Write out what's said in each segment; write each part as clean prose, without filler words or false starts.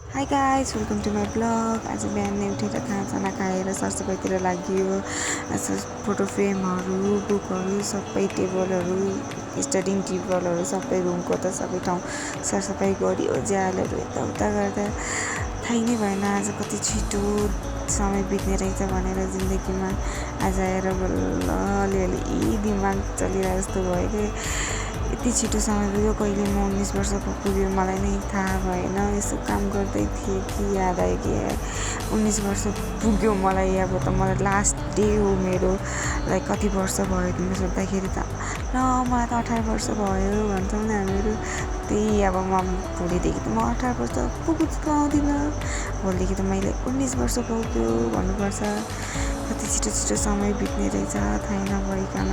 High guys welcome to my blog. आज बिहान उठेर खानासाना खाएर सरसफाइतिर लाग्यो। फोटो फ्रेमहरू बुकहरू सबै टेबलहरू स्टडिङ टेबलहरू सबै रुमको त सबै ठाउँ सरसफाइ गऱ्यो। झ्यालहरू यताउता गर्दा थाहै नै भएन आज कति छिटो समय बित्ने रहेछ भनेर जिन्दगीमा। आज आएर बल्ल अलिअलि दिमाग चलिरहेको जस्तो भयो कि यति छिटो समय पुग्यो। कहिले म 19 वर्षको पुग्यो मलाई नै थाहा भएन। यसो काम गर्दै थिएँ कि याद आयो कि 19 वर्ष पुग्यो मलाई। अब त मलाई लास्ट डे हो मेरो। लाइक कति वर्ष भयो तिमीले सोद्धाखेरि त ल मलाई त 18 वर्ष भयो भन्छौँ नि हामीहरू। त्यही अब म भोलिदेखि त म 18 वर्ष पुग्दिनँ। भोलिदेखि त मैले 19 वर्ष पुग्यो भन्नुपर्छ। कति छिटो छिटो समय बित्ने रहेछ थाहै नभइकन।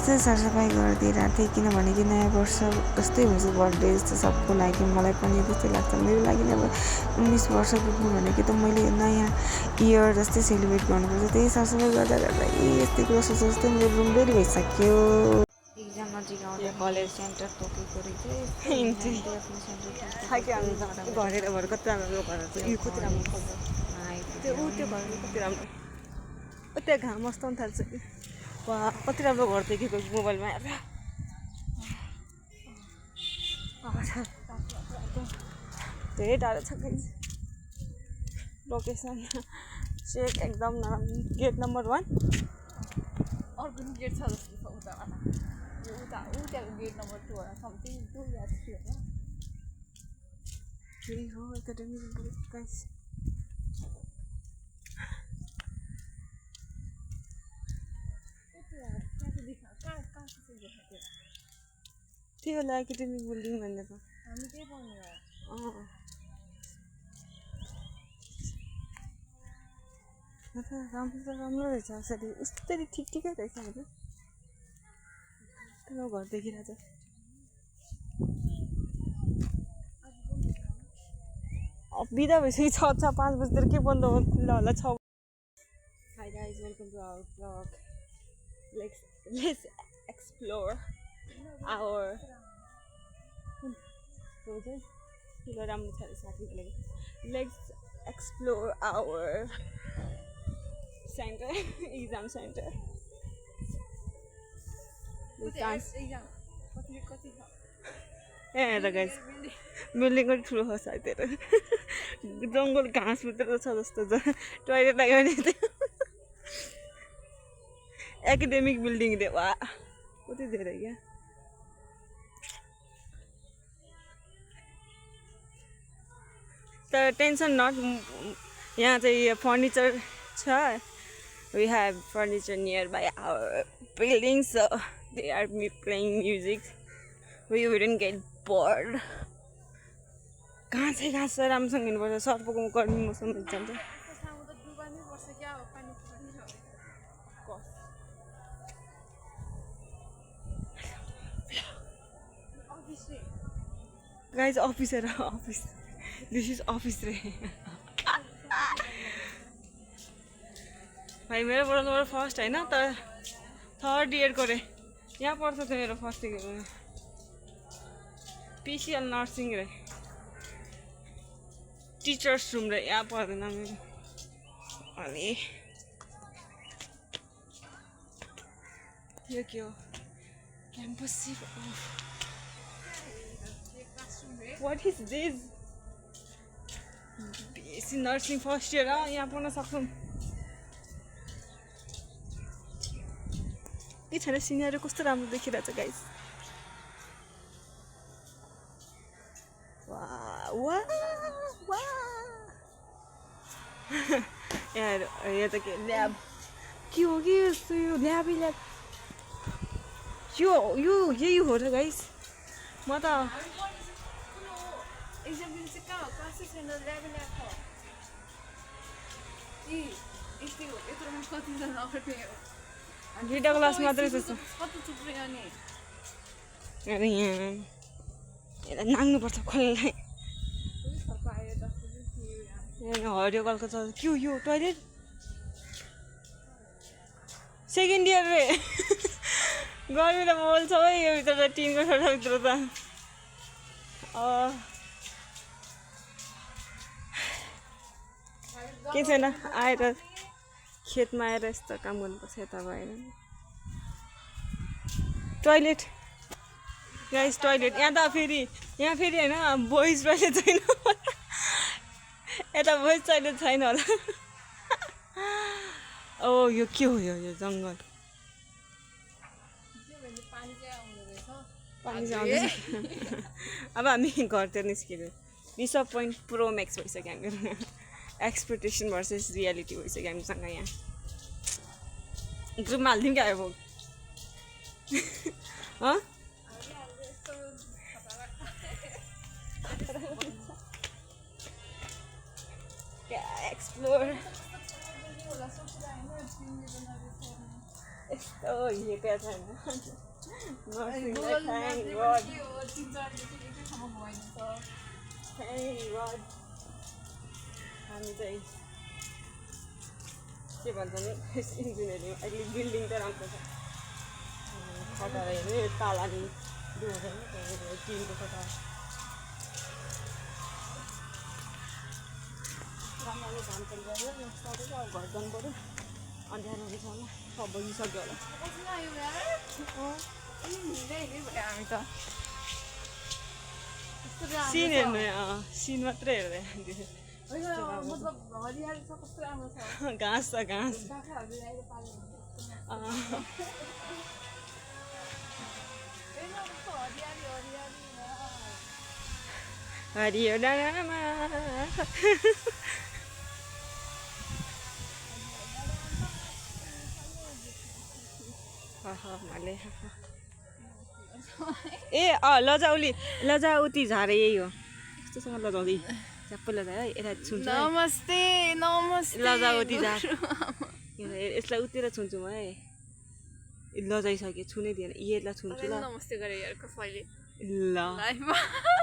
यस्तो सरसफाइ गरिदिएर थिएँ किनभने कि नयाँ वर्ष जस्तै हुन्छ बर्थडे जस्तो सबको लागि। मलाई पनि त्यस्तै लाग्छ। मेरो लागि अब 19 वर्ष पुग्नु भनेको त मैले नयाँ इयर जस्तै सेलिब्रेट गर्नुपर्छ। त्यही सरसफाइ गर्दा गर्दा यस्तै कुरा सोच्दा मेरो रुम रेडी भइसक्यो। एक्जाम नजिक आउँदा कलेज सेन्टर तोकेको रहेछ। घरेर भएर कति राम्रो घर यो कति राम्रो खबर त्यो त्यो घर कति राम्रो त्यहाँ घाम अस्ताउनु थाल्छ कि वा कति राम्रो घर देखेको मोबाइलमा हेर्दा। धेरै टाढो छ लोकेसन चेक एकदम नराम्रो। गेट नम्बर 1 अर्को नि गेट छ जस्तो छ उताबाट त्यहाँको गेट नम्बर 2 होला समथिङ 2 या 3 होला। यही हो एकाडेमिक गाइस। त्यही होला एकाडेमिक बिल्डिङ भनेको। हामी त्यही पढ्ने हो। राम्रो रहेछ यसरी यस्तरी ठिकै रहेछ होइन। त्यो घर देखिरहेछ। बिदा भइसक्यो 6-5 बजीतिर के बन्द खुल्ला होला 6। Hi guys welcome to our blog. Let's explore our राम्रो छ साथीले। Let's explore our centre exam centre. हेर गाइस बिल्डिङ पनि ठुलो छ सायद। जङ्गल घाँस भित्र छ जस्तो छ। टोइलेट लाग्यो भने एकाडेमिक बिल्डिङ रे वा कति धेरै क्या। तर टेन्सन नट यहाँ चाहिँ फर्निचर छ। We have furniture nearby our building, so they are playing music. We wouldn't get bored. घाँसै घाँस छ राम्रोसँग हिँड्नुपर्छ। सर्पको गर्मी मौसम जान्छ। गाइज अफिस हेर अफिस दिस इज अफिस रे। भाइ मेरो पढ्नुबाट फर्स्ट होइन तर 3rd इयरको रे यहाँ पर्छ त मेरो फर्स्ट इयर पिसिएल नर्सिङ रे टिचर्स रुम रे यहाँ पर्दैन मेरो। अनि यो के हो campus. What is this BSc nursing first year यहाँ पढ्न सक्छौँ। के छैन सिनियर कस्तो राम्रो देखिरहेछ गाइस। यहाँ त के ल्याब के हो कि यस्तो यो ल्याबै ल्याब यो यही हो र गाइस। म त दुईटा क्लास मात्रै छ। अरे यहाँ यसलाई नाग्नुपर्छ खोल्नलाई। हरियो कलको छ के हो यो टोइलेट। सेकेन्ड इयर रे गर्मीले बोल्छ है यो भित्र त टिनको छोटाभित्र त। के छैन आएर खेतमा आएर यस्तो काम गर्नुपर्छ यता भएन टोइलेट गाइस टोइलेट यहाँ फेरि होइन बोइज टोइलेट छैन यता बोइज टोइलेट छैन होला ओ यो के हो यो जङ्गल पानी चाहिँ आउँदैछ अब हामी घरतिर निस्किनु रिसप पोइन्ट प्रो म्याक्स भइसक्यो हाम्रो एक्सपेक्टेसन भर्सेस रियालिटी भइसक्यो हामीसँग यहाँ ग्रुपमा हालिदिउँ क्या अब एक्सप्लोर यस्तो हिँडेको छैन हामी चाहिँ के भन्छ नि इन्जिनियरिङ अहिले बिल्डिङ त राम्रो छ खटाएर हेर्नु ताला नि हुँदैन टिनको खटा राम्रो काम पनि गरेर सबै अब घर जानु पऱ्यो अँध्यारो हुँदैछ सब बगिसक्यो होला सिन हेर्नु सिन मात्रै हेर्दै घाँस छ घाँस हरियो डाँडामा ए लजाउती झारे यही हो यस्तोसँग लजाउँदै सबै लजायो है यता छुन्छु नमस्ते नमस्ते लजाउती झार यसलाई उतिर छुन्छु म है लजाइसकेँ छुनै दिएन यसलाई छुन्छु ल नमस्ते गरे यार कसैले ल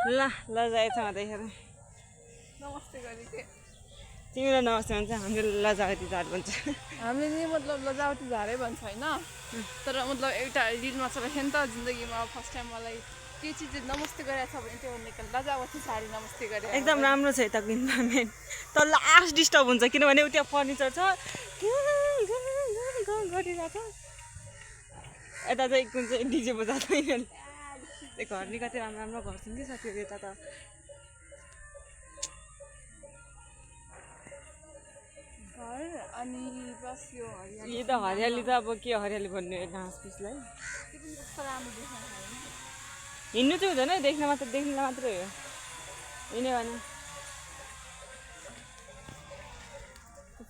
ल लजाएछ देखेर नमस्ते गरेको तिमीलाई नमस्ते भन्छ हामीले लजावती झार भन्छ हामीले नि मतलब लजावती झारै भन्छ होइन तर मतलब एउटा रिलमा चलाएको नि त जिन्दगीमा फर्स्ट टाइम मलाई के चिज नमस्ते गरेको छ भने त्यो निकल लजावती झारी नमस्ते गरे एकदम राम्रो छ यताको इन्भाइरोमेन्ट तर लास्ट डिस्टर्ब हुन्छ किनभने उ त्यहाँ फर्निचर छ गरिरहेको छ यता चाहिँ कुन चाहिँ डिजे बजाउँदैन त्यो घर नि कति राम्रो राम्रो घर छन् कि साथीहरू यता त अनि बस यो यो त हरियाली त अब के हरियाली भन्ने घाँस पिसलाई हिँड्नु चाहिँ हुँदैन देख्न मात्रै हो हिँड्यो भने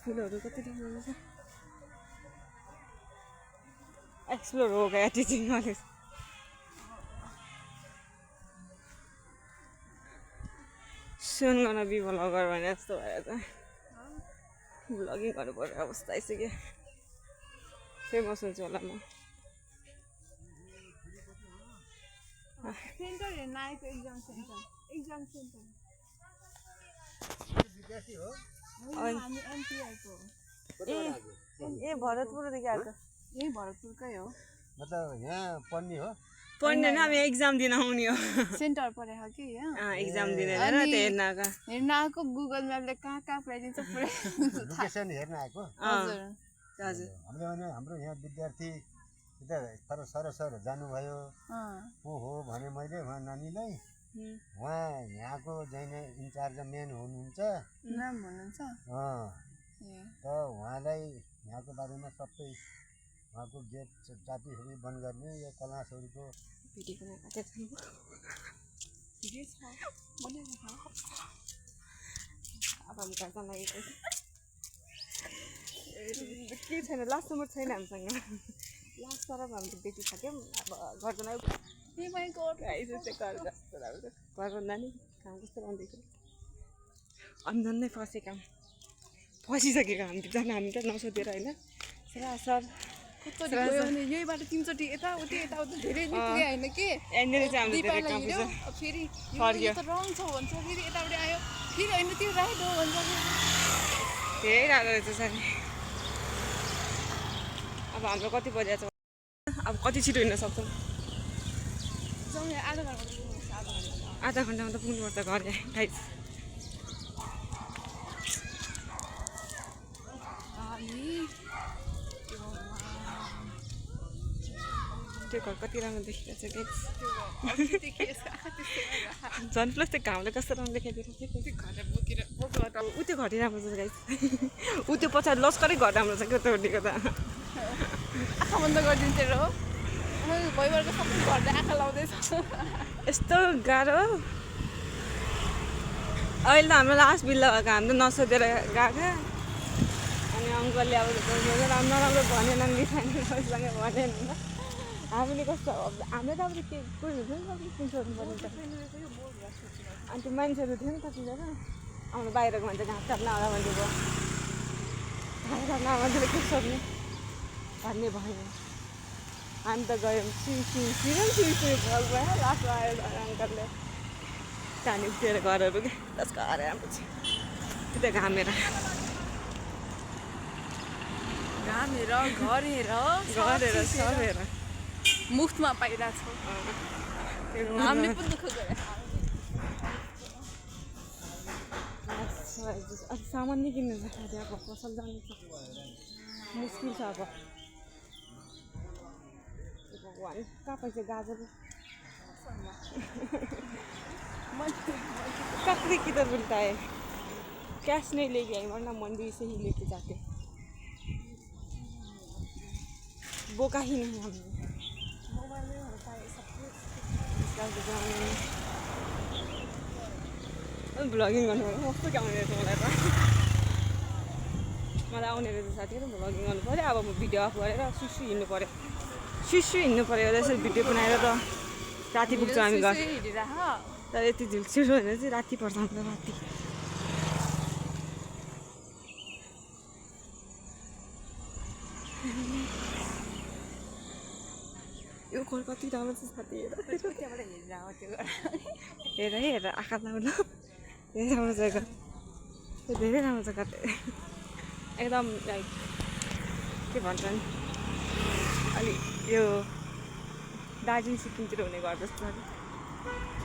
फुलहरू कति राम्रो छ एक्सप्लोर हो गया टिचिङ कलेज सुन गर्न बी भ्लगर भने जस्तो भएर चाहिँ भ्लगिङ गर्नु पर्ने अवस्था आइसक्यो फेमस हुन्छु होला म सेन्टर हेर्न आएको एक्जाम सेन्टर हामी एमपी आएको ए भरतपुरदेखि आएको यही भरतपुरकै हो मतलब यहाँ पढ्ने हो पढ्दैन हामी एक्जाम दिन आउने हो सेन्टर परेको कि यहाँ एक्जाम दिन हेरेर त्यो हेर्न आएको हेर्न आएको गुगल म्यापले कहाँ पुऱ्याइदिन्छ एजुकेसन हेर्न आएको हजुर हजुर हामीले भने हाम्रो यहाँ विद्यार्थी सर जानुभयो को हो भने मैले उहाँ नानीलाई उहाँ यहाँको चाहिँ इन्चार्ज मेन हुनुहुन्छ नाम भन्नुहुन्छ त उहाँलाई यहाँको बारेमा सबै उहाँको गेट चाबीहरू बन्द गर्ने यो कलासहरूको के छैन लास्ट नम्बर छैन हामीसँग लास्ट तर हामीले बेचिसक्यौँ अब गर्दैन घरको नानी काम कस्तो रहँदैछ अनि झन् फसे काम फसिसकेको हामी त नसोधेर होइन सर यही बाटो 3 चोटि यताउति धेरै निक्लियो होइन कि यहाँनिर चाहिँ हामीले धेरै काम फेरि यो त रङ छ भन्छ फेरि यताबाट आयो फेरि होइन त्यो राइट हो भन्छ धेरै राम्रो रहेछ सर अब हाम्रो कति बजेको छ अब कति छिटो हिँड्न सक्छौँ आधा घन्टामा त पुग्नुपर्छ घर गाइस त्यो घर कति राम्रो देखिरहेछ गाइस अस्ति के आँखा त्यस्तै भइरहेको। झन् प्लस त्यो घामले कस्तो राम्रो देखाइदिएको थियो त्यो घरले बोकेर बोकेर त ऊ त्यो घर राम्रो छ गाइस ऊ त्यो पछाडि लस्करै घर राम्रो छ क्या त्यो उनीको त आँखा बन्द गरिदिन्थ्यो र हो भैबरको सबै घरले आँखा लाउँदैछ यस्तो गाह्रो अहिले त हाम्रो लास्ट बिल्ला भएको हामीले नसोधेर गएको अनि अङ्कलले अब राम्रो राम्रो भनेन मिठाईसँग भनेन हामीले कस्तो हामीले त अब के कोही हुन्छ नि त किन सोध्नु पर्ने त अनि त्यो मान्छेहरू थियो नि कतिजना आउनु बाहिरको मान्छे घाँस काट्न आउँदा भनेको घाँस काट्न मान्छेले के सोध्ने भन्ने भयो हामी त गयौँ सिउ भयो लास्टमा आयो अङ्कलले कानी उठेर घरहरू के त्यसको अरे राम्रो छ त्यो घामेर घाम हेर घर हेर सब हेर मुफ्तमा पाइरहेको छौँ हामीले पनि दुःख गरे अब सामान नै किन्नु छ अब पसल जानु छ मुस्किल छ अब भगवान् कहाँ पाइन्छ गाजर ककड़ी किधर मिलता है कैश नहीं लेके आई वरना मंडी से ही लेके जाते बोका ही नहीं हमने मोबाइल में होता है सब कुछ ब्लगिङ गर्नु कस्तो क्या आउने रहेछ मलाई त मलाई आउने रहेछ साथीहरू ब्लगिङ गर्नु पऱ्यो अब म भिडियो अफ गरेर सुसु हिँड्नु पऱ्यो त्यसरी भिडियो बनाएर त राति पुग्छौँ हामी घर तर यति झुल्छिरो भनेर चाहिँ राति पर्छ हाम्रो राति यो घर कति राम्रो छ साथी हेर आँखा लाउनु धेरै राम्रो जग्गा धेरै राम्रो जग्गा एकदम लाइक के भन्छन् अलि यो दार्जिलिङ सिक्किमतिर हुने घर जस्तो छ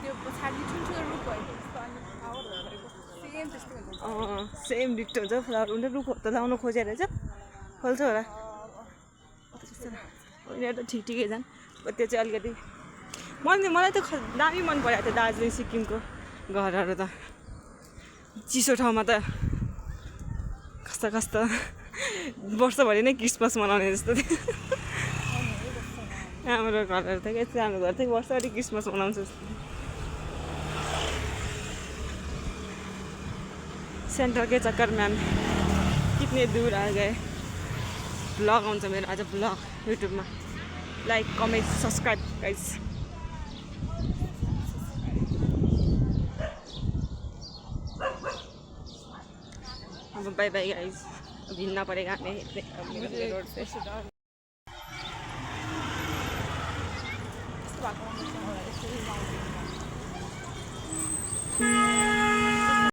त्यो पछाडि ठुल्ठुलो रुख भएको जस्तो अनि फ्लावरहरू भएको सेम त्यस्तो हुन्छ सेम डिक्ट हुन्छ फ्लावर हुन्छ रुखहरू त लाउनु खोजेर चाहिँ खोल्छ होला उनीहरू त ठिकै छन् त्यो चाहिँ अलिकति मलाई त दामी मन परेको थियो दार्जिलिङ सिक्किमको घरहरू त चिसो ठाउँमा त कस्तो वर्षभरि नै क्रिसमस मनाउने जस्तो थियो हाम्रो घरहरू थियो यस्तो हाम्रो घर थियो वर्षभरि क्रिसमस मनाउँछ जस्तो सेंटर के चक्कर में हम कितने दूर आ गए ब्लॉग आउँछ मेरो आज ब्लॉग यूट्यूब में लाइक कमेंट सब्सक्राइब गाइस अब बाय बाय गाइस अब हिँडना पड़ेगा हमें रोड पे